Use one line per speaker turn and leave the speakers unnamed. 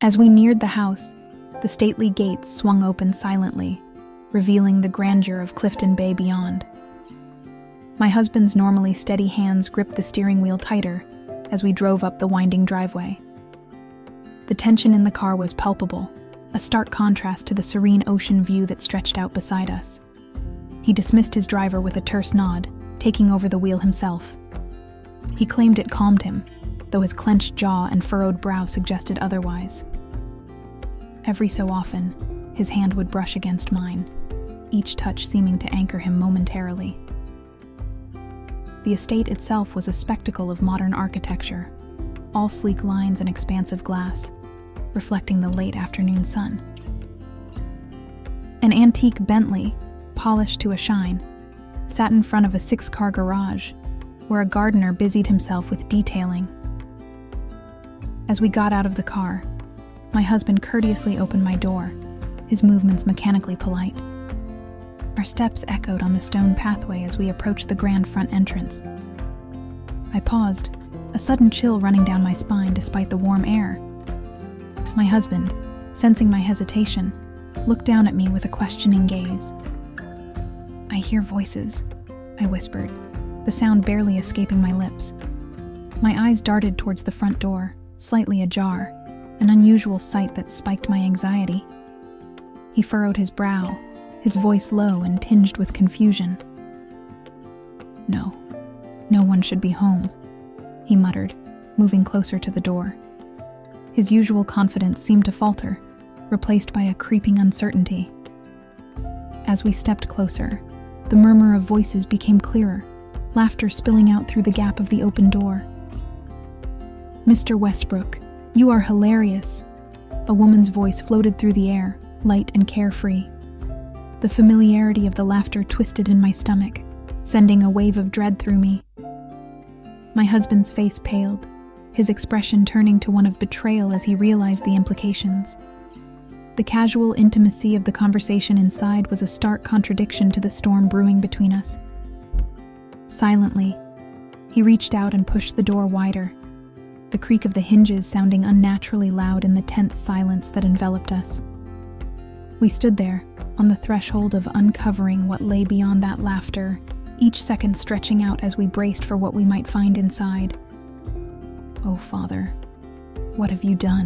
As we neared the house, the stately gates swung open silently, revealing the grandeur of Clifton Bay beyond. My husband's normally steady hands gripped the steering wheel tighter as we drove up the winding driveway. The tension in the car was palpable, a stark contrast to the serene ocean view that stretched out beside us. He dismissed his driver with a terse nod, taking over the wheel himself. He claimed it calmed him, though his clenched jaw and furrowed brow suggested otherwise. Every so often, his hand would brush against mine, each touch seeming to anchor him momentarily. The estate itself was a spectacle of modern architecture, all sleek lines and expansive glass, reflecting the late afternoon sun. An antique Bentley, polished to a shine, sat in front of a 6-car garage, where a gardener busied himself with detailing. As we got out of the car, my husband courteously opened my door, his movements mechanically polite. Our steps echoed on the stone pathway as we approached the grand front entrance. I paused, a sudden chill running down my spine despite the warm air. My husband, sensing my hesitation, looked down at me with a questioning gaze. "I hear voices," I whispered, the sound barely escaping my lips. My eyes darted towards the front door, slightly ajar, an unusual sight that spiked my anxiety. He furrowed his brow, his voice low and tinged with confusion. No one should be home," he muttered, moving closer to the door. His usual confidence seemed to falter, replaced by a creeping uncertainty. As we stepped closer, the murmur of voices became clearer, laughter spilling out through the gap of the open door. "Mr. Westbrook, you are hilarious," a woman's voice floated through the air, light and carefree. The familiarity of the laughter twisted in my stomach, sending a wave of dread through me. My husband's face paled, his expression turning to one of betrayal as he realized the implications. The casual intimacy of the conversation inside was a stark contradiction to the storm brewing between us. Silently, he reached out and pushed the door wider, the creak of the hinges sounding unnaturally loud in the tense silence that enveloped us. We stood there, on the threshold of uncovering what lay beyond that laughter, each second stretching out as we braced for what we might find inside. "Oh, Father, what have you done?"